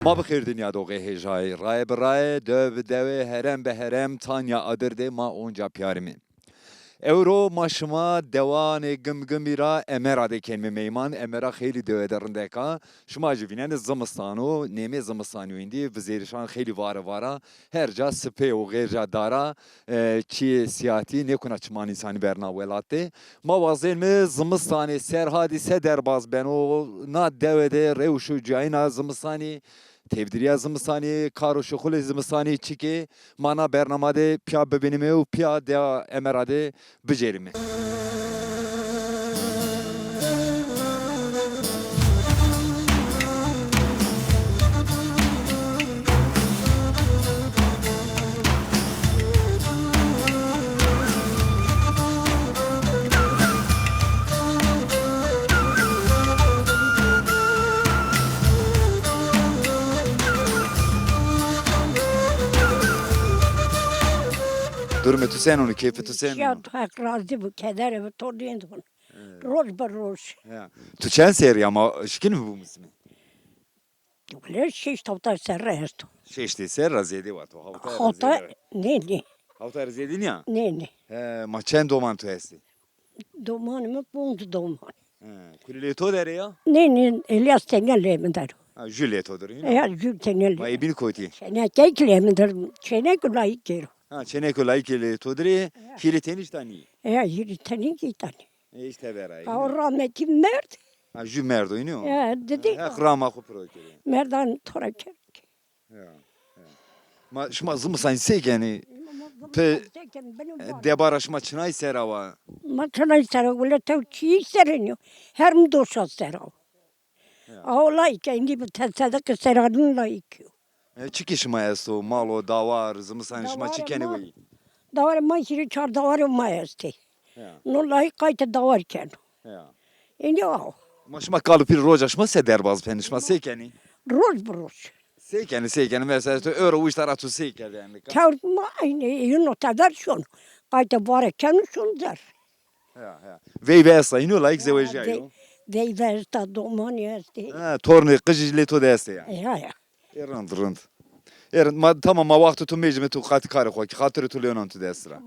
ما بخیر دنیا دوغه هجای رای برای دو دوه هرم به هرم تانیا ادرده ما اونجا پیارمی اورو ماشما دوان گمگمی را امرا دکن میمان امرا خیلی دوه درنده که شما جوینن زمستانو نیمه زمستانو ایندی وزیرشان خیلی واره هر جا سپه و غیر جا دارا چی سیاتی نکنه چمان انسانی برنا ولاته ما وازین می زمستانی سر حادثه در باز بنو نا دوه ده روشو جاینا زمستانی تبدیلی زمستانی کارو شغل زمستانی چی که مانا برنامه پیا ببینیم و پیا دیا امراده بجریم. Durum tu sen onu keyfi tu sen Ya onu. hak razı bu keder ve tordiyen don. Roz bar roz. Tu çen seri ama şikin mi bu musun? Öyle şiş tavta serre esto. Şey işte ser raziyedi var tu havta Hata raziyedi. ne Havta raziyedi ya. ne. Ma çen doman tu esti. Doman mı bundu doman. Kulile to dere ya. Ne Elias tenelle mi der. Juliet odur yine. Ya jül Ma tenelle. ibini koyti. Şene kekle mi der. Şene kulay kero. Çene kolay kele to dere hili teniştani. Ya yürü tenin gitani. İşte beray. Ka rahmeti mert. Ju merdo yine o. Ya dedi. Rama ku pro kele. Merdan tora ker. Ma şma zımsan sekeni pe debara şma çınay serava. Maçına sera gule tev çiğ serenyo. Her mi doşa sera. Ağlay kendi bu tesadük seranın layıkıyor. Çiki şma esto malo davar zımsan şma Davar çikeni ama- vay. Davar maçırı çar davar mayeste. No layık kayta davar ken. İndi o. Ma şma kalı pir roja şma sederbaz pen şma sekeni. Roz broş. Sekeni mesela öyle u işler atu sekeni yani. Tev ma aynı yuno tadar şun. Kayta var ken şun der. Vey vesa yine like zevejayo. Dey versta doman yeste. Torni qıjile to deste ya. Ya. Rınd. Ma tamam ma vakti tu mecme tu khati kare xo ki khatır tu leonan tu destra.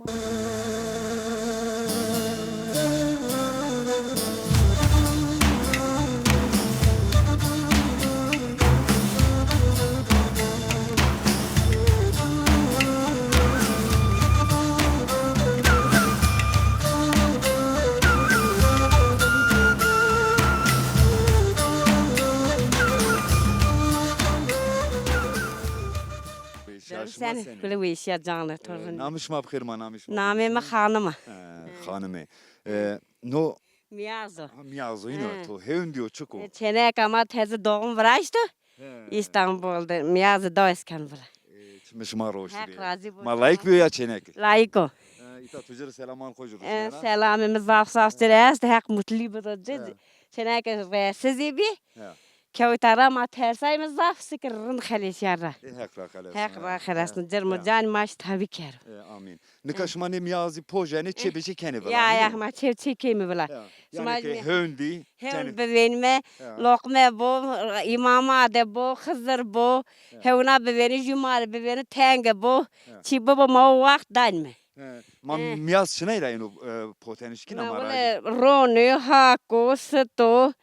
Sen böyle bir iş yapacağını torun. Namış ma bkhir ma namış ma. Nameme hanıma. Hanımı. No Miyazo. miyazo yine to hevn diyor çok o. Çenek ama tezi doğum vıraştı. İstanbul'da Miyazo doğesken vıra. Çmiş ma roş. Hak razı bu. Ma layık bir ya çenek. Layık o. İta tücür selaman koyuruz. Selamımız zafsafçırız. Hak mutlu bir çenek ve sizi bir. Kavitara ma tersayımız zaf sıkırın xalişarra. Hak rakhirasın. Cermucan maş tabi ker. Amin. Nikaşma ne miyazi projene çebeçi kene var. Ya ma çekimi bula. Yani ki höndi. Hem bebenime lokme bu, imama de bu, hızır bu, hevna bebeni cumar bebeni tenge bu, çi baba ma vakt danme. Ma miyaz çınayla yine potenişkin ama. Böyle ronu, haku, sıtu,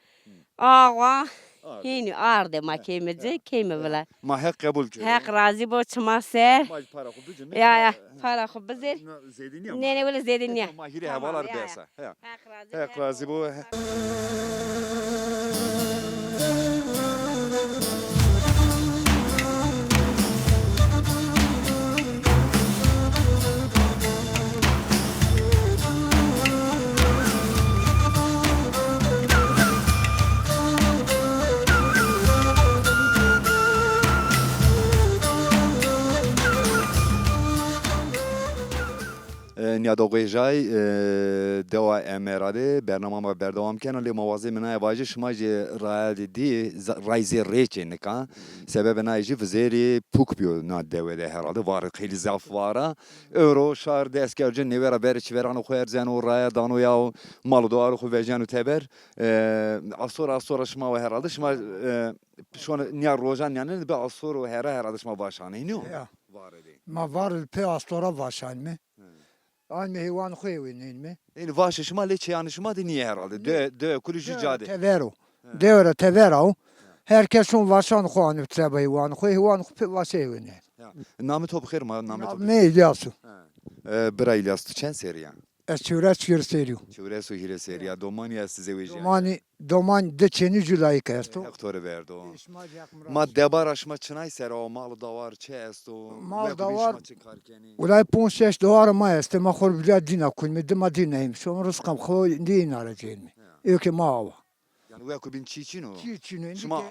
ağa, hini arde ma kemece kemi bula. Ma hak kabul ki. Hak razı bu çıma ser. Para kubu cümle. Ya para ku bizir. Zedin ya. Ne böyle zedin ya. Ma hiri havalar besa. Hak razı. Hak razı bu. نیادوغیجای دوا امراده برنامه ما بردوام کنن لی موازی منای واجی شما جی رای دی رایزی ریچه نکا سبب نایجی وزیری پوک بیو ناد دوا ده هراده وار خیلی زاف وارا euro şar deskerce nevera beriç verano xoyer zeno raya dano ya malı doğru xu vejanu teber asora şma ve herhalde şma şu an niye rojan yani be asoro herhalde şma başane iniyor Ya. var edi. ما وار په استورا واشان می آن می هیوان خوی وینین می Yani vaşı şma leçe yani şma di niye herhalde de kulücü cade. تورو دیوره تورو herkesin واشان خوان تبا هیوان خوی هیوان خو په واسه وینین Namı top xir ma namı top. می یاسو Bira İlyas çen seriya. اسچورا چیر سریو Çevre su hire seriya domani ya size veji. دومان د چنی جولای کاستو Aktörü verdi o. Ma debar aşma çınay sera o malı da var çe esto. Mal da var. Ulay 5-6 dolar ما است ما خور بلا دینا کن می دما دینیم شما رزقم خو دین aracın mi ki ma ava Yani ve kubin çiçin o. çiçinin Şma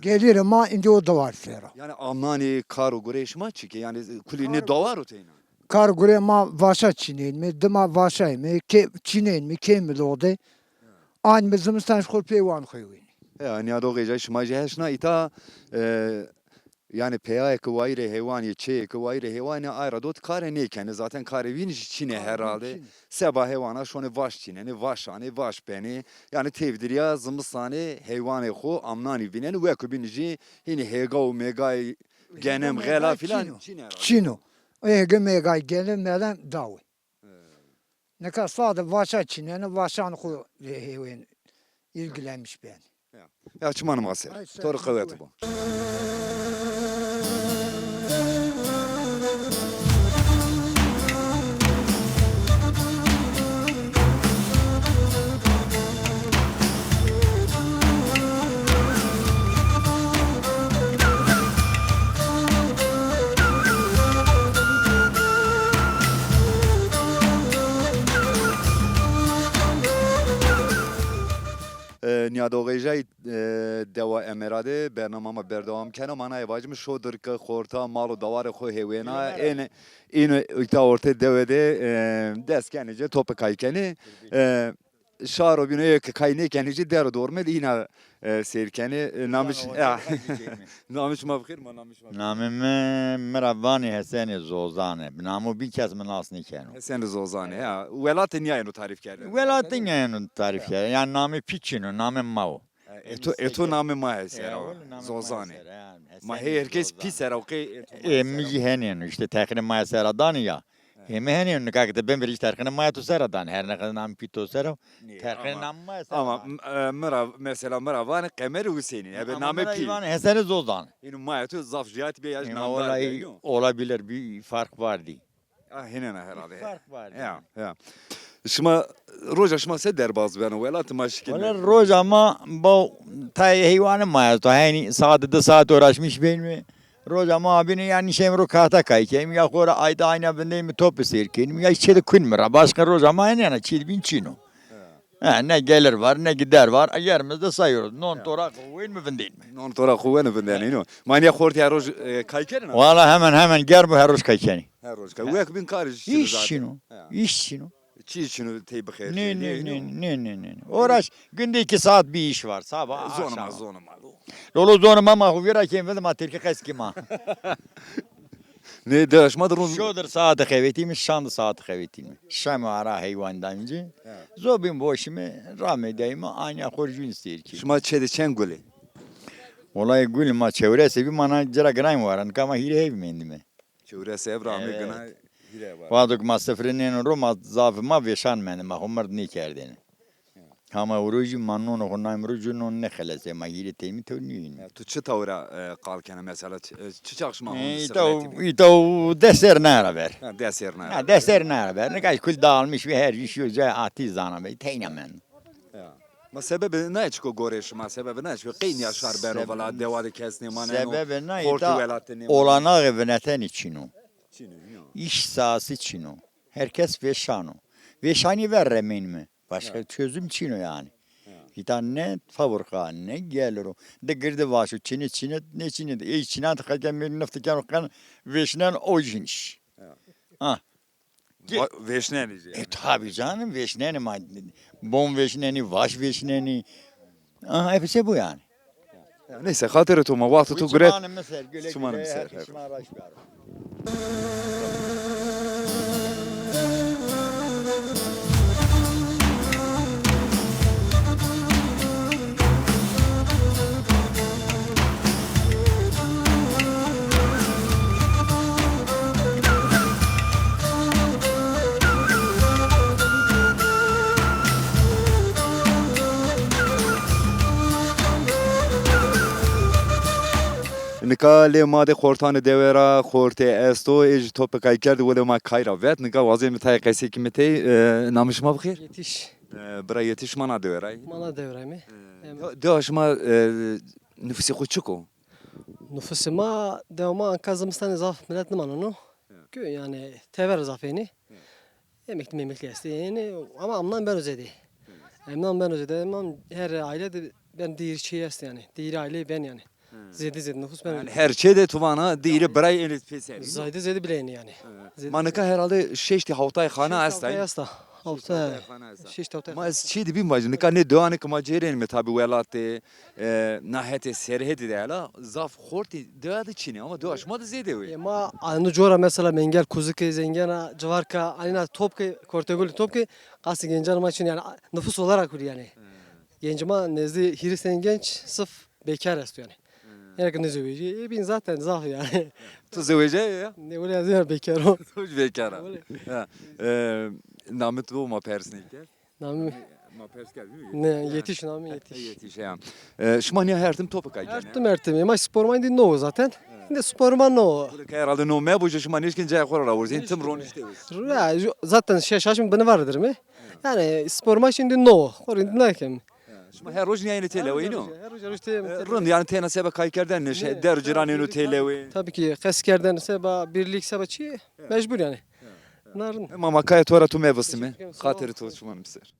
gelir ma indi o da var sera yani amnani karo gureşma çiki yani kulini davar o teyna. kar gure ma vaşa çinin mi dima vaşa mi ke çinin mi ke mi lode an bizim stan şkol pevan khoyun Yani ya doğru şma ceheşna ita yani peya kuvayre heyvani çe kuvayre heyvani ayra dot kare ne kendi zaten kare viniş çine herhalde sabah heyvana şunu vaş çine ne vaşani vaş beni yani tevdiriya zımsani heyvani xo amnani vinen ve kubinci yine hega mega genem gela filan çine herhalde. çino geme gay gelir melen davi ne kadar sade vaşa çinen vaşan khu heyvan ilgilenmiş ben Ya çmanım asır. Doğru kuvveti bu. نیادوغیجای دوا امراده برنامه بردوام کنه من ایواجم شودر که خورتا مال و دوار خو هیوینا این ایتا orta devede dest kenice topu kaykeni şaro bine kayne kenice der dorme yine serkeni namış namış mavkhir ma namış نامم مروانی حسین زوزانه نامو بی کس من اصلا نیکنم sen Zozane ya velat niye onu tarif kerde ولاتین یعنی تعریف کرد یعنی نام پیچینو نام ماو eto namı ma ya Zozane ma herkes pis eroqi میگی هنین işte تخین مای سرادانی ya hem henin ne kadar ben bir terkine maya tu seradan her ne kadar nam pito sera terkine nam maya ama mesela Meravan Kemer Hüseyin'in yani namı pi Hasan Zozan inu maya tu zafjiyat bir yaş nam olabilir bir fark vardı Hinena herhalde fark vardı ya şma roja şma se derbaz ben velat maşkin Valla roz ama bu tay hayvanı maya tu hani saatte saat uğraşmış benim mi roz ama abini yani şeyim kahta kaykem ya kora ayda ayna bendeyim topu serkenim ya içeri kunmura başka roz ama yani çil bin çino ne gelir var ne gider var yerimizde sayıyoruz non torak oyun mu bendeyim non tora kuvveni benden inu manya khort ya roj kaykerin Valla hemen ger bu her roz kaykeni her roj kay ve bin karış iş şunu çi şunu tey bixer ne uğraş günde 2 saat bir iş var sabah akşam zonuma Lolo zonuma ma huvira kim vedim atirki kaski ma ne daşmadır Şodur saat xevetimi şandı saat xevetimi şama ara hayvandan önce zobin boşumu rahmedeyim aynı xorjun isteyir ki şma çede çen gole Olay gül ma çevresi bir mana cira grayım var kama hire evmendime çevresi evrami gına hire var Vaduk ma sefrinin Roma zafıma veşan menim ma humar ne kerdin Ama urucu mannon onayım urucunun ne xelese ma hire temi tönüyün tu çı tavra qalkana mesela çı çakşma İto deser nara ver deserna deser nara ver ne kaç kul dağılmış ve her iş yüze atizana be teynemen ma sebebi ne çıko goreş ma sebebi ne çıko qin yaşar ben ola devade kesne man Sebebi ne ita olanağı veneten için o İş sahası için o herkes veşano veşani verremen mi başka çözüm için o yani İta ne favorka ne gelir o de girdi vaşu çine ne çine de çine tıkaken bir neftiken okan veşnen o jinş Veşnenici. Tabii canım veşneni, bom veşneni, vaş veşneni. Aha, hepsi bu yani. Neyse hatırı tutma. Vakti tu güret. Çumanı mesela, güle Çumanı güle, mesela, herkes evet. çumana baş ver. Nika le made khortane devera khorte esto ej topik ay kerdi wala ma kayra vet nika wazim tay qaysi kimete namışma bkhir Yetiş. bra yetişmana devera Mana devremi. داشما نفسي خوتشكو Nüfusu ma devama kazımıstan zaf millet ne manonu. Kö yani tever zafeni. Emekli memekli yani ama amdan ben özedi. Amdan ben özedi. Amdan her aile de ben diğer şey jest yani. Diğer aile ben yani. Zedi nüfus ben. yani her şeyde tuvana değil bray elit peseri Zaydı bileyni yani. manaka herhalde şeşti havtay khana astay Hasta. Hafta. Şiş tavta. ما چی دی بیم باج نکا نه دوانه که ما جیرین متابی ولات نهایت سرهد دیالا زاف خورتی دواد چینه ama دواش ما da زیده وی Ma aynı cora mesela mengel kuzuke zengena civarka aynı topke kortegol topke kası gencer maçın yani nüfus olarak yani. Gencima nezdi Hristiyan genç sıf bekar istiyor yani. Yani ne zöveci? Bin zaten zaf yani. تو زوجه یا Ne öyle yazıyor bekar o. توش بیکاره Öyle. نامت bu ma persnik Nami ma pers geldi ne yetiş nami yetiş. yetiş ya şmanya hertim topuk ay Ertim ertim. Ama sporman değil no zaten. Ne sporman no. bu herhalde no me bu şmanya işkin cay khora ravur tim ron işte Ya zaten şaşım bana vardır mı? Yani sporman şimdi no. Orada ne kem? şma her roj yani televino Her hoca işte. rın yani tena sebe kaykerden ne şey der ciranino televi Tabii ki keskerden seba birlik sebaçı mecbur yani. Narın. ama makaya tora tu mevsimi hatırı tu şman miser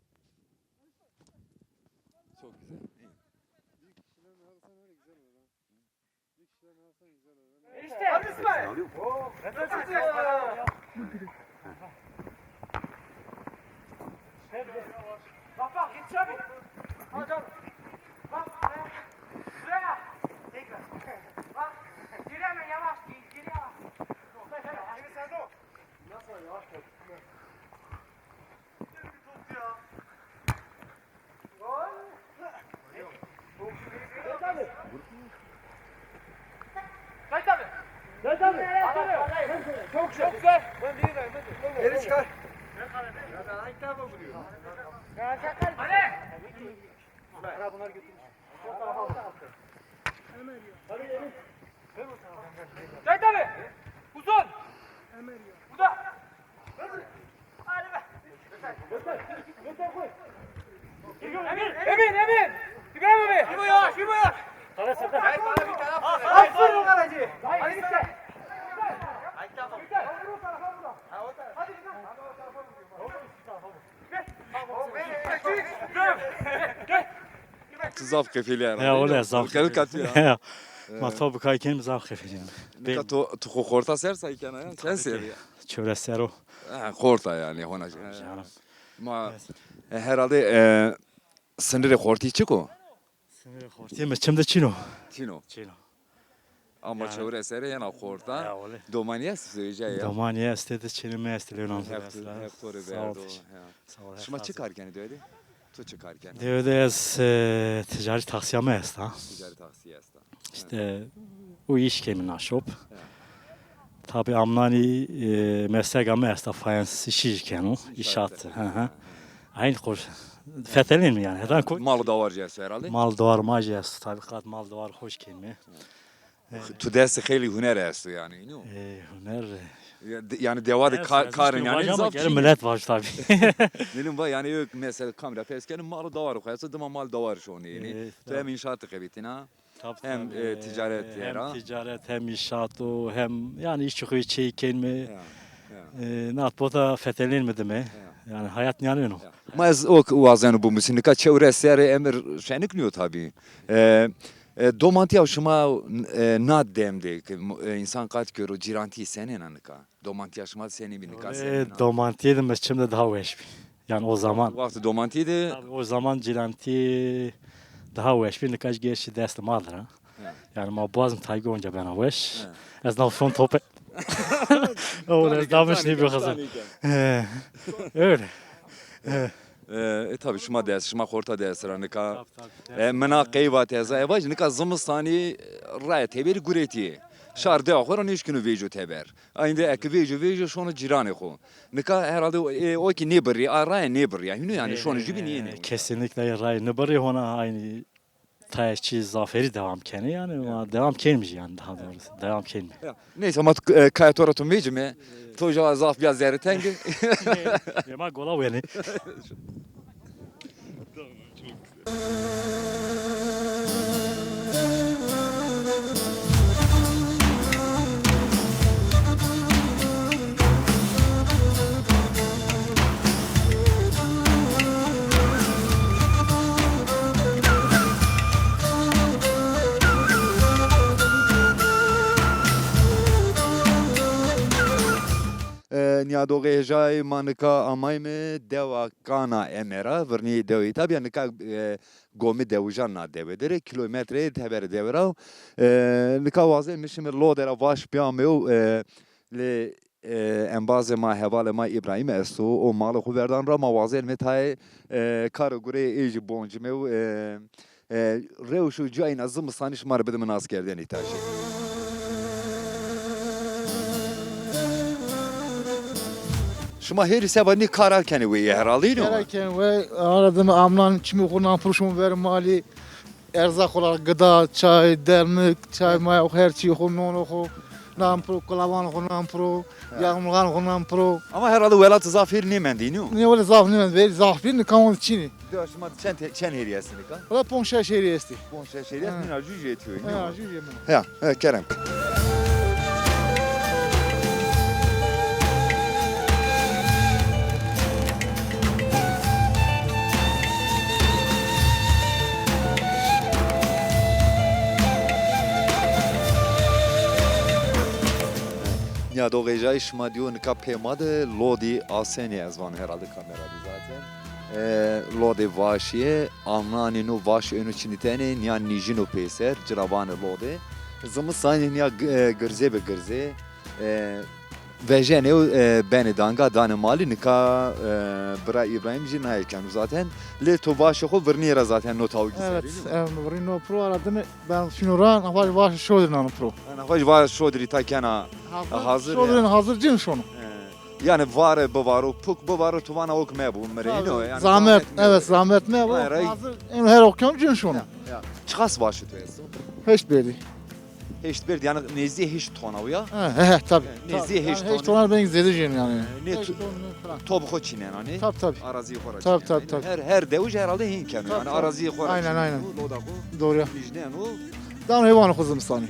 Zaf kefili herhalde. Ya öyle zaf. Kel katı Ma tabi kayken zaf kefil yani. Nika tu khorta ser sayken ya sen ser ya. Çöresler o. Khorta yani hona. Canım. Ma herhalde sınırı khorti çıko. Değil mi? Çimde çino. Tino. Çino. Ama Yani. çevre sere yana khorta. Ya öyle. Domaniye söyleyeceği ya. Domaniye istedi çinime istedi Yunan. Hektore Sağ ol. verdo. Sağ ol. Şuma çıkarken de öyle. Tu çıkarken. Devede ez ticari taksiyame est ha. Ticari taksiye asta. İşte o iş kemin aşop. Tabi amnani meslekame est fayans işi kenu. İşat. Aynı kur. Fetelin mi yani? Heden koy. Malı da var cesi herhalde. Mal doğar majes. Tabi kat mal doğar hoş kelime. Tu dersi kheli huner estu yani. No? Hüner. Yani devadı karın yani zaf. Gelin millet var tabi. Nelim var yani yok mesela kamera peskenin malı da var. Koyasa dıma mal da var şu an yani. Evet, Tu hem inşaatı kebitina. Hem ticaret yera. Hem ticaret hem inşaat o hem yani iş çıkıyor çiğ kelime. Nat bota fetelin mi deme. Yani hayat yani o. Mas o vazenu bu musinika çevre seri emir şenik niyo tabi. Domantiya şuma nad demdi ki insan kat görü ciranti senin anıka. Domantiya şuma seni bir nikah senin. Domantiydim biz şimdi daha veşbi. Yani o zaman. Vakti domantiydi. Tabii o zaman cilanti daha veşbi nikah geçti destim alır ha. Yani ma boğazım taygı onca ben veş. Ez nav son tope. Öyle damış ne bir kızım. Öyle. Tabii şuma ders, şuma korta ders anıka. Mena qeyva teza evaj nika zımstani rayet heberi gureti. Şardı ahıra neş günü vejo teber. Aynı ek vejo şonu ciranı xo. Nika herhalde o ki ne biri araya ne biri yani şonu jibi niye ne. Kesinlikle ray ne bari ona aynı taşçı zaferi devam keni yani ama devam kelmiş yani daha doğrusu devam kelmi. Neyse ama kayatoratun vejo mi? Toja zaf biraz zerretengi. Yema gola yani. Niadoge jay manika amay me deva kana emera verni devi tabi nika gomi devujan na devedere kilometre teber devera nika vaze mişim lo dera vaş piyameu le embaze ma hevale ma İbrahim esto o malı kuverdan ra mavazel metay kar gure eji boncimeu revşu cayın azım saniş marbedim askerden ihtiyaç. Şuma her sebani kararken ve herhalde değil mi? Gereken ve aradım amlan kimi kunan puruşum ver mali erzak olarak gıda, çay, dermek, çay maya her şey kunan oku. Nam pro kalavan kunan pro, yağmurgan kunan pro. Ama herhalde velat zafer ne men değil mi? Ne öyle zaf ne ver zaf bir kamun çini. Diyor şuma çen heriyesini ka. Ola ponşa şehri esti. Bon şeriyes min arju yetiyor. Ha, jüriye mi? Ya, Kerem. Ya doğacağı şuma diyor nika pemadı lodi aseni ezvan herhalde kamerada zaten. Lodi vaşiye amnani no vaş önü çinitene niya nijino peser ciravanı lodi. Zımı sani niya gırze be gırze. Vejene beni danga dane mali nika bra İbrahim jinayken zaten le to vaşı ko verniera zaten notav Evet, Rino pro aradım ben şunuran hava vaş şodran pro. Ana hoş var şodri ta kana hazır. Şodran hazır cin şunu. Yani var bavaro puk bavaro tuvana ok mebu merino yani. Zahmet, evet zahmet ne var? Hayır, Hazır her okuyam cin şunu. Çıkas başı tüyesi. Hiç belli. Hiç bir yani nezih hiç tona ya. He tabii. Nezih hiç Hiç tonar ben izleyeceğim yani. Ne tobu çinen hani. Tabii. Araziyi kora. Tabii. Her devuj herhalde hinken yani araziyi kora. Aynen. Doğru ya. Vicdan o. Dan hayvanı kızım sani.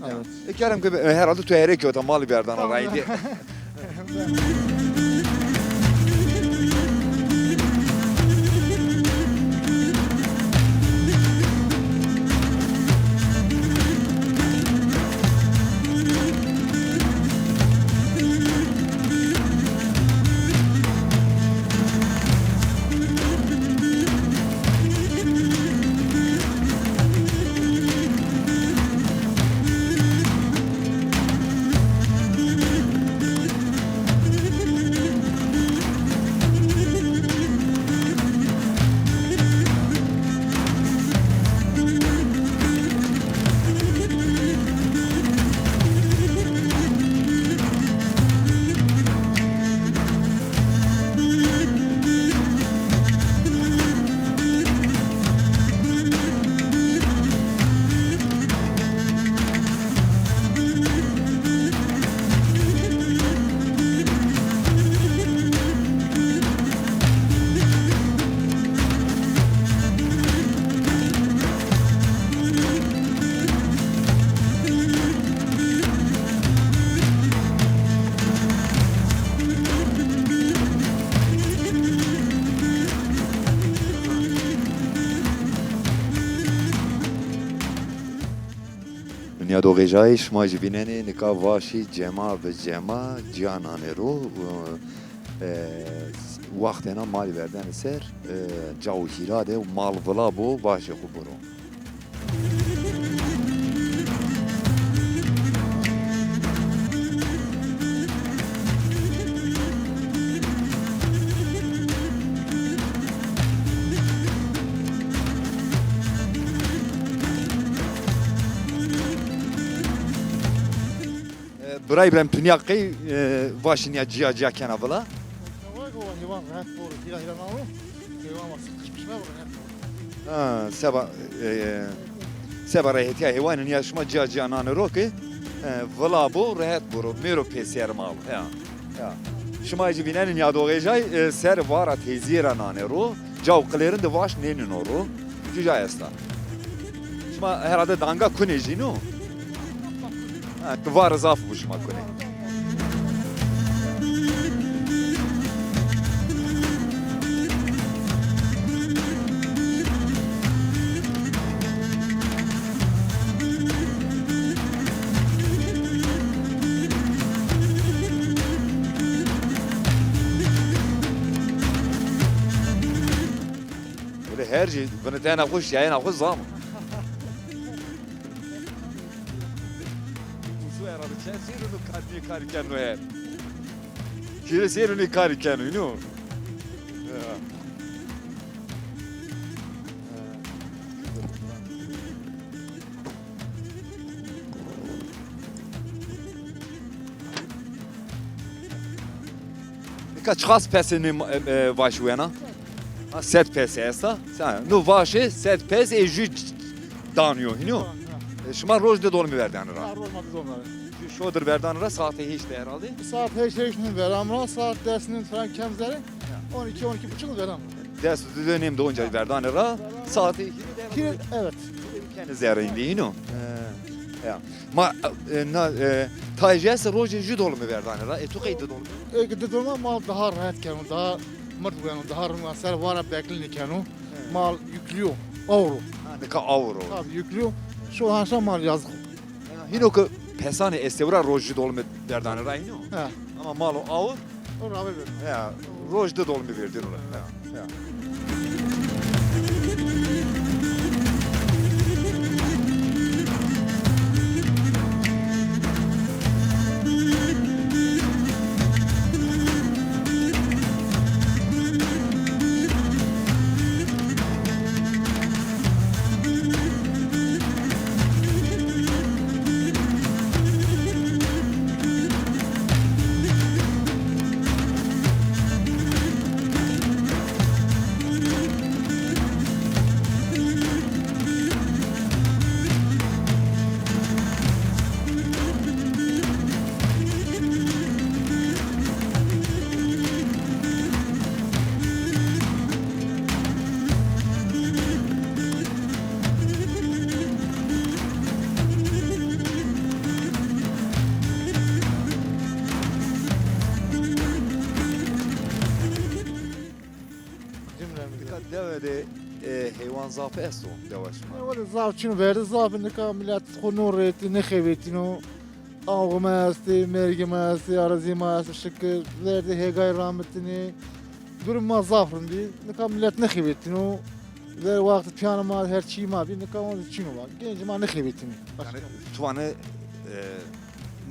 Evet. Kerem gibi herhalde tüyerek yok mal bir yerden araydı. ya doğacağız şmacı bineni nika vaşi cema ve cema cihanane ro vaktena mal verden eser cavu hirade mal vla bu vaşi kuburu. برای برم تنیاقی واشنیا جیا کنه ولا Hayvan rahat doğru. Hira nalı. Hayvan var sıkışmış mı bu? سبا راحتی حیوان نیاشما جیا نان رو که ولا بو راحت برو میرو پیسیر مال شما اجی بینن نیا دوغیجای سر وارا تیزیر نان رو جاو قلیرن دواش نینن رو جای است شما herhalde danga kuneci no var zaf bu şuma kune böyle her şey bunu tane kuş yayına kuş zam Sirunu kariken no er. Kire sirunu kariken no. Kaç kas pesini vaşuyana? Set pesi esta. Sen no vaşı set pes e jü danıyor, no. Şuma rojda dolmu verden ra. Olmadı onları. Şodur verdan ra saate hiç de herhalde. Saat hiç değişmiyor veramla. Saat dersinin falan kemzeri 12-12.30 veram. Ders dönemde onca verdan ra saate Kire evet. kendi zerrinde no. Ya. Ma na tajese roje jü dolmu verdan ra. Tu kaydı dolmu. Gide durma mal daha rahat kenu. Daha mırt yani daha rahat ser vara beklini kenu. Mal yüklüyor. Avro. Ne ka avro. Tabii yüklüyor. Şu an mal yazık. Hino ki pesane estevra rojda dolmu verdan ra no. Ha. Ama malo avr O haber verin. ya rojda dolmu verdin ra. Ya. Devede hayvan zafı esto devaş. ولی زاف چینو ورده زاف نکا ملت خونو ریتی نخویتینو آغو ماستی مرگ ماستی آرزی ماستی شکر ورده هگای رامتینی durum ma zafrın diye neka millet ne khibetino ve vakti piyano ma her çiğ ma bir neka onu çino var genç ma ne khibetino Yani tuanı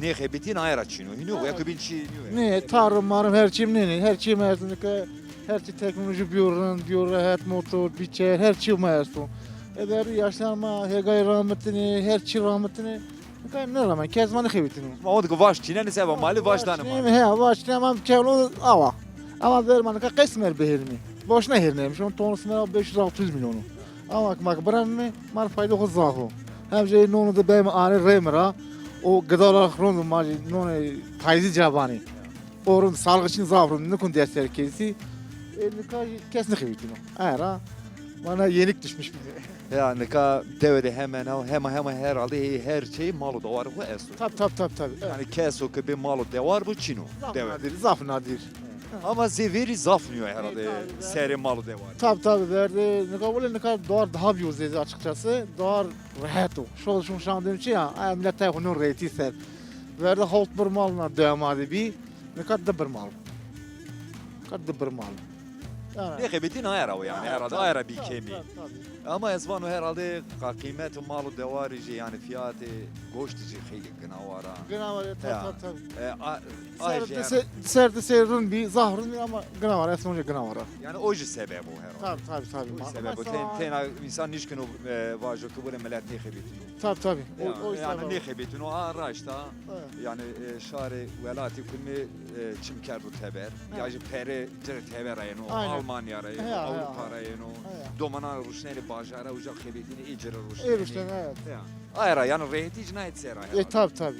ne hebetin ayra çino. Hino ya kabin çi. ne tarım marım her çiğ ne her çiğ ma neka her çiğ teknoloji biyor rahat motor biçer her çiğ ma erso eğer yaşlanma hegay rahmetini her çiğ rahmetini neka ne rağmen kezma ne khibetino Ma onu vaş çinen ne sebep mali baştan ne mı? he başlamam kevlo ava ama verman neka kısmer behirmi boşuna herneymiş onun tonusu 500-600 milyonu ama bak buranın mal fayda o zaho hem şey nonu da benim ani remera o gıdalar krondu mali nonu faizi cevabani orun sağlık için zavrun ne kun dersler kesi neka kesin khibitino ara bana yenik düşmüş bize Ya neka devede hemen herhalde her şey malı da var bu esto. tabi Yani keso ki bir malı da var bu çino. zaf Devede. nadir zaf nadir Ama zeveri zafmıyor herhalde seri malı devar. Tabi verdi. Ne kadar doğar daha bir yüzeydi açıkçası. Doğar rahat o. Şu şandığım için ya millet tayfunun reyti ser. Verdi halt bir malına dövmadı bir. Ne kadar bir mal. Kadar bir mal. Ne kıymetin ayara o yani herhalde ayara bir kemi. Ama ezvan o herhalde kıymet malı devarıcı yani fiyatı goştucu xeyli gınavara. Gına var Ya. tabi. Serde seyrun bir zahrın ama gına var. Esmonca gına var. Yani oji sebep o herhalde. Tabi. O sebep o tena insan nişkino vajo kubure millet ne kıymetin. Tabi. Yani ne kıymetin o araçta yani şare velati kulmi çimker bu teber. Yani pere teber ayını Aynen. Almanya ayını Ya, Avrupa ayını ya. domana ruşneri bajara uca kıymetini icra ruşneri. Erişten evet. Ayra yani rehti cinayet sera herhalde. Tabi.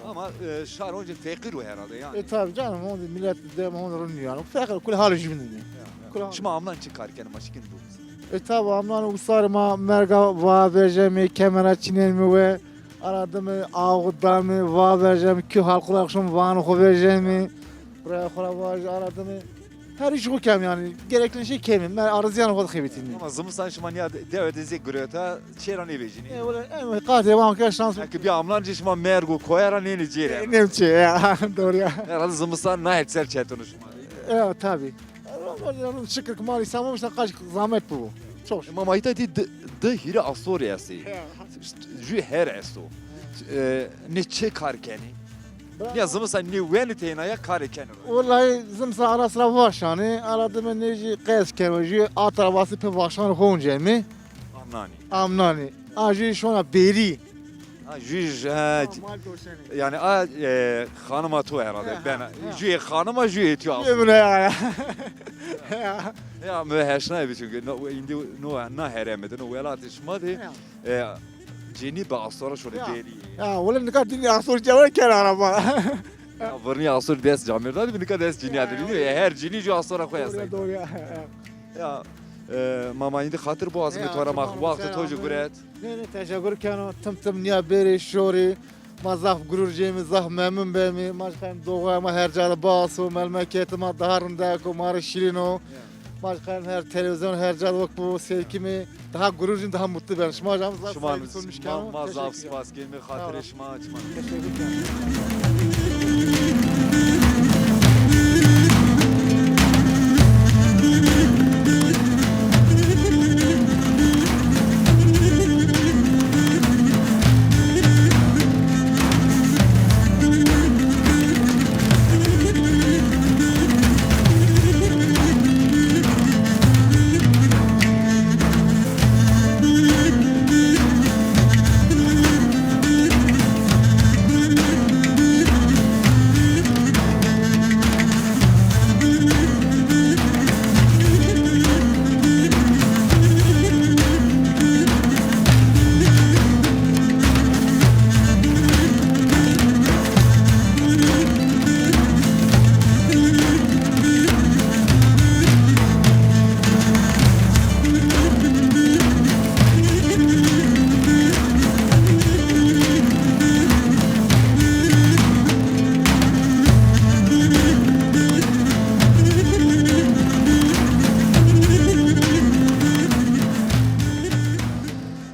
Ama şar önce fakir o herhalde yani. Tabi canım onu millet de onu rınıyor yani. Fakir kul halı jibinin. Şimdi amlan çıkarken maşkin bu. Tabi amlan usarma merga va vereceğimi kemera çinelmi ve aradımı ağudamı va vereceğimi kü halkula akşam vanı ko vereceğimi buraya kola va aradımı her iş o kem yani gerekli şey kemim ben arızı yanı koduk kıymetini. Ama zımsan şimdi ya devlet gröta çeran evecini. Evet kaç var ki şans Ki bir amlan cişma mergu koyara neni cire. nemçi ya doğru ya. Herhalde zımsan ne etsel çetonu şimdi. Evet tabi. Şükür ki mali samamışsa kaç zahmet bu. Çok şükür. Ama mahita de hire astoryası. Jü her esto. Ne çıkarkeni. Ya zımsan ne veniteyna ya karikeni. Vallahi zımsa ara sıra var yani aradım neci qez kerojü at arabası pe başan honca mi Amnani. amnani ajı şona beri Jüj yani hanıma tu herhalde. Ben jü hanıma jü etiyor aslında. Yemin ya. Ya müheşna çünkü indi no heremedi no velat işmadı. Ceni be astora şöyle Ya. beri. Ya valla ne kadar dünya soru cevap ker araba. Varni asur des camirda bir nikad des cini adı biliyor ya her cini ju astora koyasın. Doğru ya. Ya mama indi hatır boğazı Ya, bir tora mak tamam, vakti selam. toju guret. Ne teşekkür kano tım niye beri şori mazaf gurur cemi zah memnun bemi maşkan doğama her cada basu memleketime daharında ko mar şirino maşkan her televizyon her cada bak bu sevkimi daha gururcun daha mutlu ben şuma hocam Şuman sunmuş mazaf spas gelme hatır şma açma.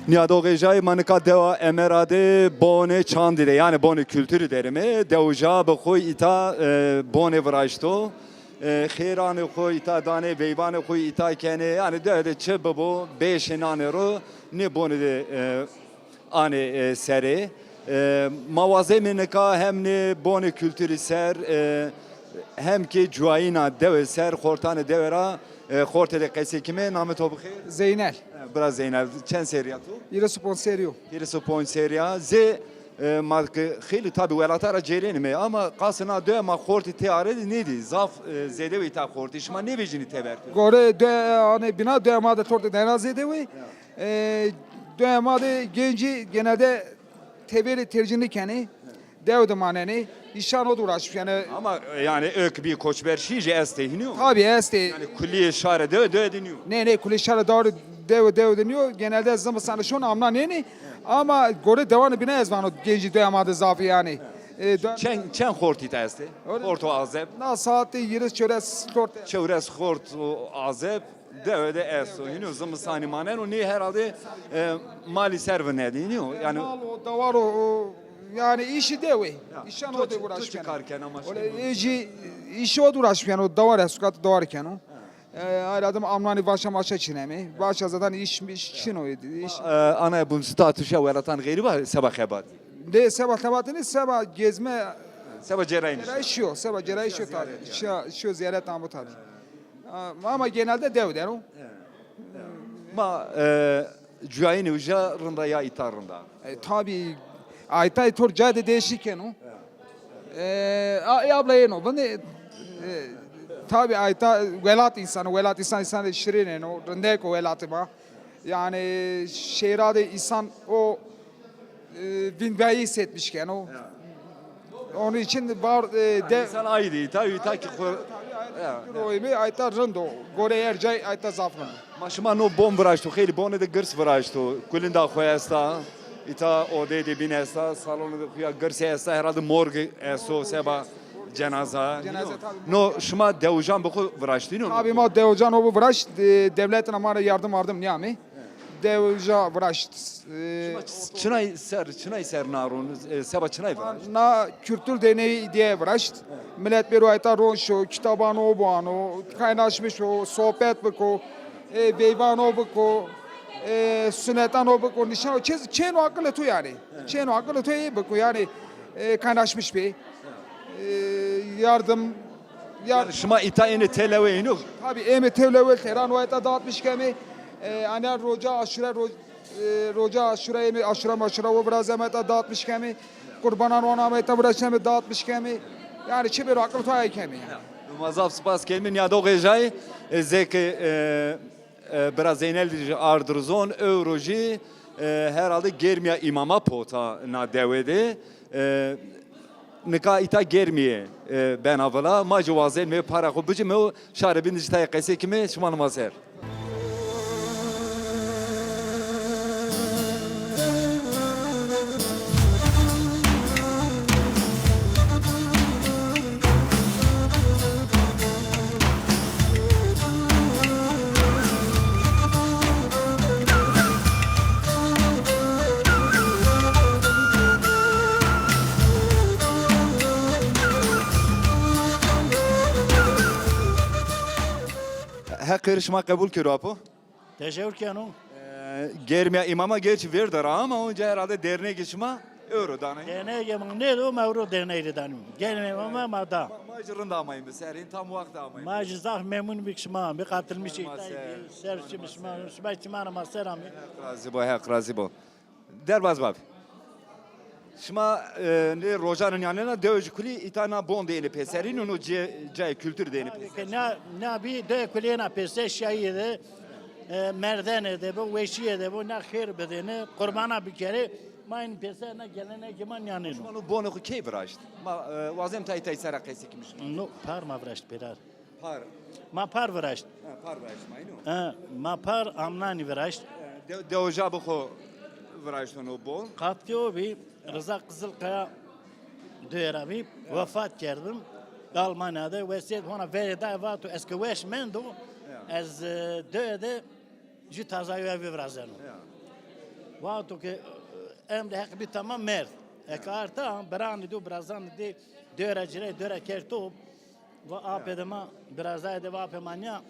Niyadoğejay manika deva emerade bone çandide yani bone kültürü derime devuja be koy ita bone vraşto xeyranı koy ita dane veyvanı koy ita kene yani de çe bu beşenane ro ne bone de ane seri mavaze menika hem ne bone kültürü ser hem ki cuayina deve ser kortane devera kortede kesekime namet obxi Zeynel. biraz Zeynel çen seriyatı Yine sponsoriyo. Birisi point seriya z marka خیلی tabi velatara cerenime ama kasına dö ma korti teare neydi zaf zede ve ta korti şma ne vecini teber Gore de hani bina dövmade torda denazede ve dövmade genci genelde teberi tercihini keni devde maneni işan o uğraşmış yani ama yani ök bir koçber şice estehiniyor tabi este yani kulliye şare dö deniyor ne kuleşara doğru dev deniyor genelde zaman sana şunu amna ne ama gore devanı bina ezvan o genci dövmade zafı yani Çen horti testi. Horto azeb. Na saati yiriz çöres kort. Çevres hort azeb. Devede esso. Yine zımısani manen o ne herhalde mali serve ne diyiniyor. Yani O da var o yani işi devi. İşan o da Tuç uğraşıyor. çıkarken ama Öyle işi o da uğraşıyor. O da var ya sukat doğarken o. Ayradım amlani başa maşa çinemi. Başa zaten iş için oydu. İş. ana bu statüse veratan gayri var sabah hebat. De sabah tabatını sabah gezme Sabah cerrahin. Cerrahi sabah cerrahi tabii. Şu ziyaret namı tabii. Ama genelde dev der o. Ma cüayini uca rında ya itarında. Tabii ayta tor cade değişikken o. Abla yeno. Ben de tabii ayta velat insan şirin o rındeko velatı ba. Yani şehirde insan o vinbeyi hissetmişken o. Onun için var de Sen aydı tabii ta ki Roymi ayta rındo. Gore ercay ayta zafran. maşıma no bom vraşto xeyli bone de gırs vraşto. Kulinda xoyasta. İta o de binesta salonu ya gırs esta herhalde morgue eso seba cenaza. Cenaze tabii. No şuma devjan bu vraştı no. Abi ma devcan o vraş devletin amara yardım niyami. Devja vraş. Çınay ser narun seba çınay vraş. Na kültür deneyi diye vraş. Millet bir ayta ronşo, kitaban o buano, kaynaşmış o, sohbet beko, beyvan o beko, sünnetan o beko, nişan o, çen o akıllı tu yani. Çen o akıllı tu beko yani kaynaşmış bir. Yardım Yani şuma ita eni televeyin yok. Tabii emi tevlevel teran o ayta dağıtmış kemi. Ana roca aşure emi aşura maşura o biraz emeta dağıtmış kemi. Kurbanan ona emeta biraz emi dağıtmış kemi. Yani çibir akıllı tu kemi. Mazaf spas kelmin ya do gejay zeki biraz zeynel ardrzon euroji herhalde germiya imama pota na devede nika ita germiye ben avala macuvazel me para ko bıcı me şarabin dijitay qese kime şuman maser. Ha karışma kabul kiro apo. Teşekkür kanun. Germiya imama geç verdir ama önce herhalde derneğe geçme euro dana. Derneğe gelmek ne o mevru derneği danım. Gelmem ama mada. Macırın da amayım be serin tam vakti amayım. Macizah memnun bir kişma, bir katılmış Maser. serçi mişma, sübeytimana maserami. Razı bu hak razı bu. Derbaz bab. Şuma ne rojanın yanına dövücü kuli itana bon deyini peserin onu cay kültür deyini peserin. Ne bir de kulena pese şahide merdane de bu veşiye de bu ne khir bedene kurbana bir kere main pese ne gelene kiman yanı. Onu bon oku key vraşt. Ma vazem tay tay sara qesi kimiş. No par ma vraşt perar. Par. Ma par vraşt. Par vraşt mayno. Ma par amnani vraşt. Deoja bu xo vraşt onu bon. Katkı o bir Rıza Kızılkaya dörabi vefat kerdim. Almanya'da ve sed ona verida vatu eski weş mendo az döde ji tazayı evi vrazeno. Vatu ki emde hak bir tamam mer. Ekarta brandi do brazan de döra cire döra kerto ve apedema brazay de vapemanya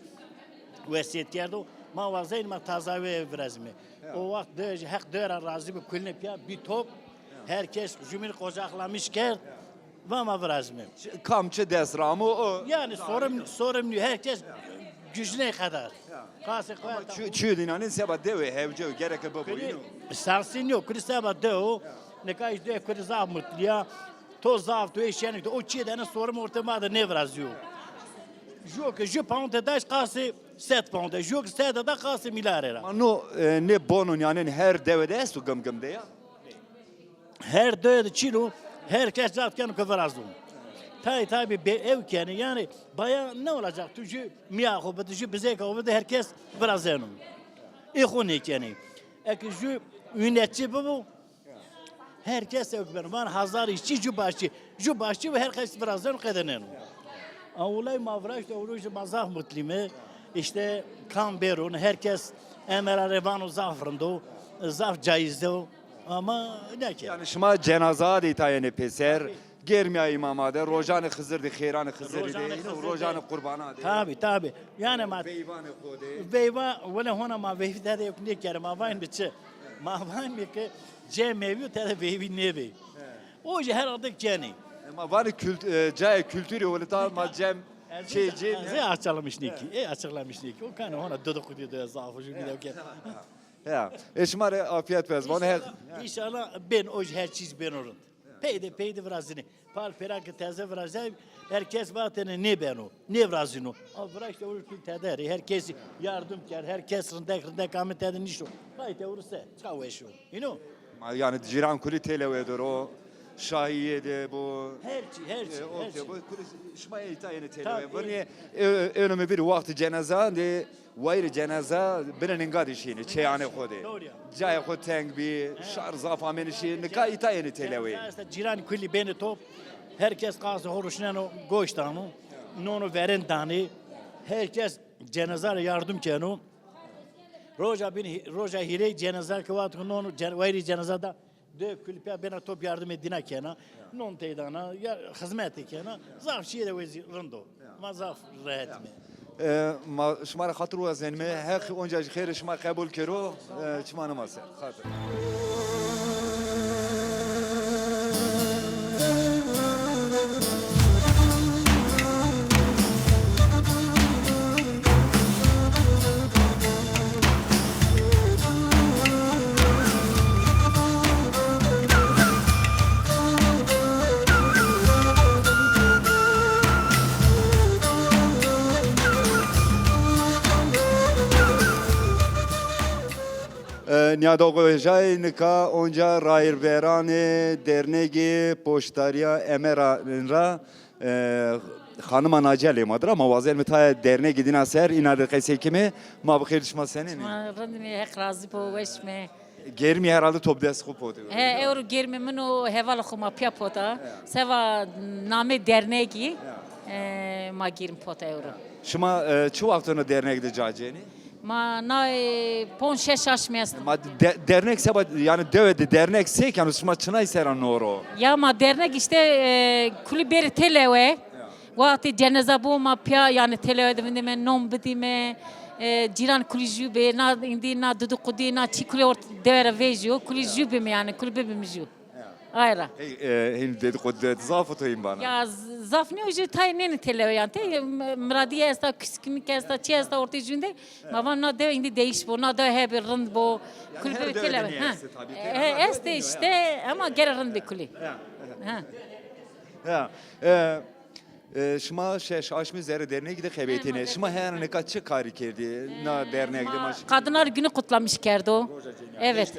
ve sed kerdo ma vazayn ma tazayı evi vrazme. O vakt döje hak döra razı bir kulne pya bir top herkes cümle kocaklamış ker ve ma vrazme. Kamçı desramı o. Yani sorumlu herkes gücüne kadar. Kası koyata. Çüdün anın seba deve hevce gerek bu boyunu. Sansin yok. Krisaba deo. Ne kadar de kriza mutluya. To zav to eşenik o çiğdene sorum ortamada ne vrazıyor. Yok je ponte daş kası set ponte. Yok set da kası milarera. Ano ne bonun yani her devede su gım de ya. Her döde çilo herkes zatken kıvrazdım. Tabi ev yani baya ne olacak tücü miyahu tücü bize kavga herkes vrazanım. İhuni yani. Ek ju yönetici bu Herkes yok benim. Van hazar işçi cubaşçı ve herkes birazdan kadının. Avulay mavraş da uruş mazah mutlime. İşte kan berun herkes emera revanu zafrında zaf caizde ama ne ki? Yani şuma cenaza detayını peser. Germiya imama de, rojanı Hızır'dı, xeyranı Hızır'dı, rojanı kurbanı de. Tabi. Yani ma Beyvanı kode. veyva vela hona ma veyvi de yok ne kere ma vayn biçe. Ma vayn mi ki cemevi te veyvi neve. O herhalde ceni. Ama var cay kültürü öyle ta ma cem şeyci. Açıklamış niki. Açıklamış niki. O kan ona dedikodu diyor zafı şu gidiyor ki. Ya. Eşmare afiyet versin. Bana her İnşallah ben o her çiz ben orun. Peyde vrazini. Pal perak teze vrazay. Herkes vatene ne ben o. Ne vrazino. Al bırak da olur ki tederi. Herkes yardım ker. Herkes rındek amet edin işo. Hayte ursa. Çav eşo. You know? yani ciran kuli televedir o. Şahiye de bu. Her şey. Bu şuma itayını televe. Bani önüme bir vakti cenaza de vayr cenaza birinin gadişini çeyane kode. Cay kod teng bir şar zafamen işi nika itayını televe. Ciran kulli beni top. Herkes kalsı horuşnan o goştanı. Nonu veren tane. Herkes cenaza yardım kenu. Roja hire cenaza kıvat nonu vayri cenazada de kulüpe bana top yardım edine kena. Non teydana ya hizmet kena. Zaf şiye de vezi rındo. Ma zaf rahat mi? شما را خاطر وزن می حق اونجا خیر شما قبول کرو شما نماسه خاطر نیادوگوژای نکا اونجا رایربران درنگی پشتاریا امرا را خانم ناجلی مادر ما وازل متای درنگی دینا سر اینا دقیقه kimi ما بخیر شما سنین رندمی هک رازی پوش می Germi herhalde top dest خوب بود. اورو گرمی منو هوال خو ما پیا پوتا سوا نام درنگی ما گیرم پوتا اورو شما چه وقتونه dernekte caceni? ما نای 5-6 yaş mıyız? Ma dernek seba yani devede dernek sek yani şuma çınay seran noro. Ya ma dernek işte kulüberi televe. Vakti cenaze bu ma pya yani televe de men nom bedime ciran kulüjübe na indi na dudu kudi na çikule ort devre vejo kulüjübe mi yani kulübe mi ju. Ayra. Hin dedi kod zafatoyim bana. Ya zaf ne ucu tay ne televe yani te mradiye esta küskünük esta çe esta orta jünde ma van na de indi değiş bu na de hep rınd bu kulübe televe. Este işte ama gene rınd bir kulü. Ya. Şuma şeş aşmı zerre derneği de xebetine. Şuma her ne kaçı kari kerdi na dernekte maş. Kadınlar günü kutlamış kerdi o. Evet.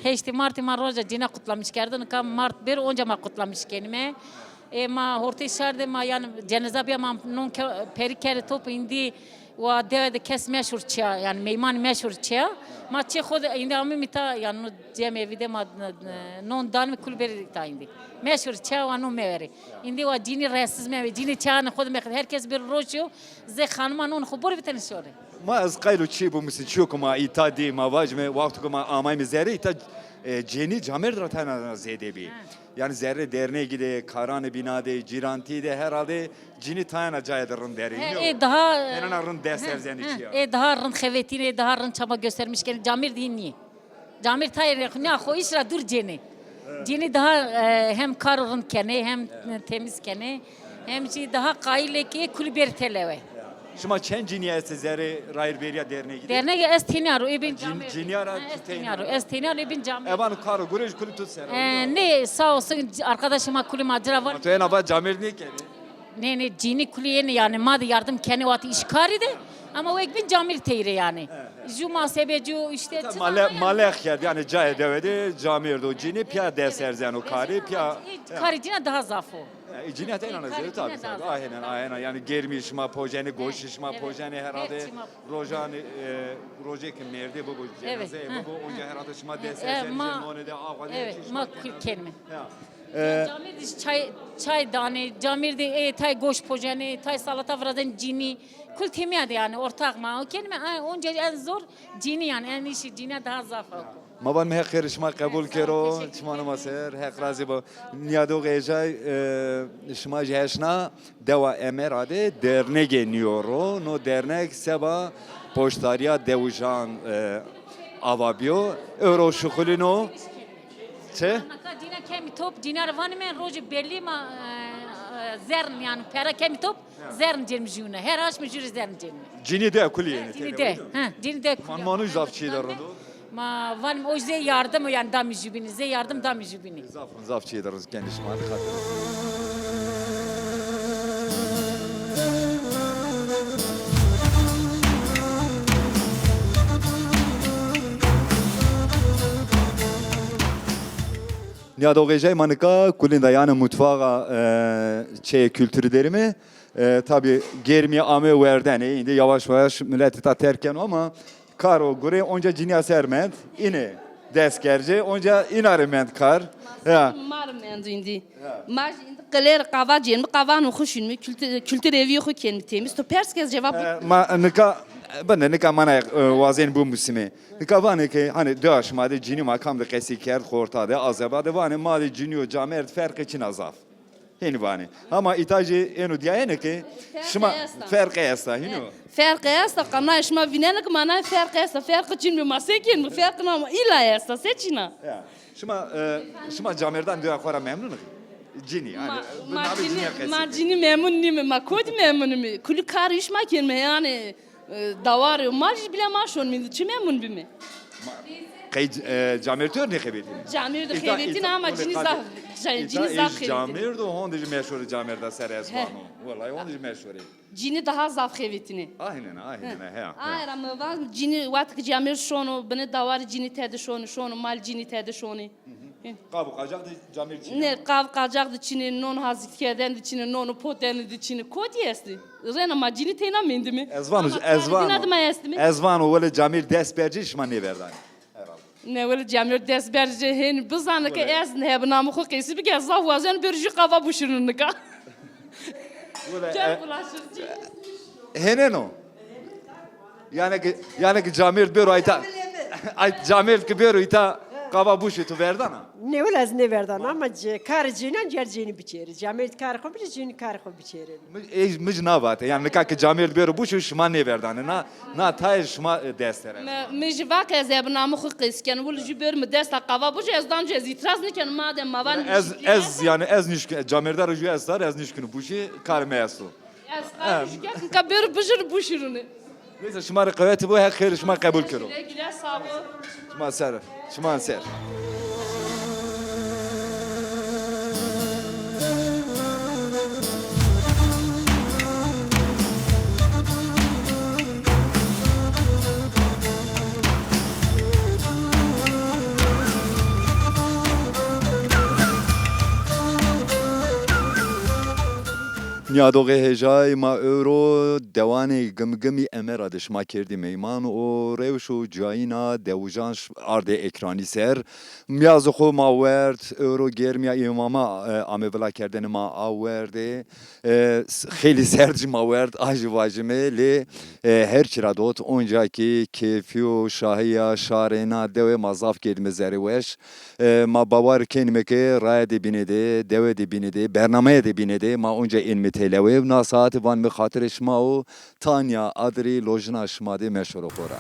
Heşti Marti Roja cina kutlamış kerdi. Kam Mart bir onca ma kutlamış kendime. Ma horti şerde ma yani cenaze bir ma non peri kere top indi ve devede kes meşhur çya yani meyman meşhur çya. Ma çe khod indi ami mita yani cem evide ma non dan mi kulberi ta indi. Meşhur çya ve non meveri. Indi ve cini resiz mevi cini çya khod me herkes bir rojo ze khanma non khubur biten şore. Ma az qaylu çi bu misin çok ma itadi ma vajme vakti ma amay mi zerre ita ceni camer ratana zedebi. Yani zerre derneğe gide karanı binade ciranti de herhalde cini tayana caydırın derin. Daha enanarın deserzen içi. Daha rın xevetine daha rın çaba göstermişken camir dinni. Camir tayır ne xo işra dur ceni. Cini daha hem karın kene hem temiz kene hem daha kaile ki kulüber televe. Şuma çen ciniyesi zerre Rayrberiya derneğe gide. Derneğe estiniyaru ibn camir. Ciniyara estiniyaru ibn camir. Evan karı gurej kulüp tut ser. Ne sağ olsun arkadaşıma kulü macera var. Toyana va camir ne kedi? Ne cini kulüye yani madde yardım kene vati işkari de ama o ekbin camir teyre yani. Juma sebecu işte. Malek yani cay devede camir do cini pya deserzen o kari pya. Kari cina daha zafo. Cinayet en anazı tabii tabii. Aynen yani germişma, pojeni, goşişma, pojeni herhalde rojani rojekin nerede bu cenaze bu onca herhalde şma desersen cemonede ağadı. Evet, ma kelime. Camir çay dane, camir de tay goş pojeni, tay salata vrazan cini. Kul temiyadi yani ortak ma. O kelime onca en zor cini yani en işi cini daha zaf. ما بان مه خیر شما قبول کرو شما نماسر حق رازی با نیادو گیجای شما جهشنا دوا امراده درنگ نیورو نو درنگ سبا پشتاریا دوجان آوابیو اورو شخولینو چه؟ Cina kemi top, cina ravanı men roji belli ma zern yani pera kemi top zern gelmişune. Her aç mı jüri zern gelmiş. Cini de kuliye. Cini de, cini de. Man manu zafçı darıdı. Ma valim o ze yardım yani dam jübini, ze yardım dam jübini. Zafçı darız kendi şma dikkat. Ya doğacay manıka kulinde yani mutfağa kültürlerimi tabi germi ame verden indi yavaş yavaş milleti ta terken ama karo göre onca cinya serment ine deskerce onca inarement kar ya marment indi maj indi kler qava jen qava no khushin mi kültür evi xu ken temiz to perskez cevap ma nika ben nika mana vazen bu musime nika vane ki hani döş made cini makam da kesiker khortade azabade vane made ciniyo camert fark için azaf Hini vane ama itacı enu diye ki şma fark esta hino fark esta kana şma vinenek mana fark esta fark için mi masekin mi fark na ila esta seçina ya şma camerdan döya khora memnun cini yani cini memnun ni mi ma kod memnun mi kul karışma kelme yani davar maj bile maşon mi çi memnun bi mi Kay camertör ne xebeti? Camir de xebetin ama cini zaf xebeti. Camir de hondij meşhur camirda ser esvano. Vallahi hondij meşhur. Cini daha zaf xebetini. Aynen he. Aynen ama var cini vatık camir şonu beni davar cini tedi şonu mal cini tedi şonu. Qabu qacaq da camir cini. Ne qav qacaq da cini non hazit keden de cini non poten de cini kod yesti. Rena ma cini tena mendi mi? Ezvano vele camir desberci şma ne verdan. Ne vele camir desberci hen bizanı ki ez ne bu namı xo qesi bir gezza vazan bir ju qava buşurun ka. Heneno. Yani ki camir bir ayta. Ay camir ki bir ayta qava buşu tu verdana. Ne vele az ne verdana ama kar cinin cercini biçeri. Camir kar xo bir cini kar xo biçeri. Mıj navat yani ki camir bir buşu şma ne verdana na tay şma destere. Mıj vak ez bu namı xo qesi ken vul ju bir mi desta qava buşu ez dan cez itiraz ne ken madem mavan ez niş camirda ruju estar ez nişkunu buşu kar meyasu. Ez kar ju ka bir buşur buşurunu. Neyse şma kuvveti bu her xeyr şma kabul kero. Güle sağ ol. Şma ser. نیادوغه هجای ما اورو دوانی گمگمی امرا دشما کردی میمان و روشو جاینا دوجانش آرد اکرانی سر میازو خو ما ورد اورو گرمیا اماما آمه بلا کردن ما آورده خیلی سرج ما ورد آجی واجمه لی هر چرا دوت اونجا کی کیفیو شاهیا شارنا دو مزاف کردیم زریوش ما باور کنیم که رای دی بینده دو دی بینده برنامه دی بینده ما اونجا این تلویو ناسات وان به خاطر شما و تانیا ادری لوجنا شما دی مشورو خورا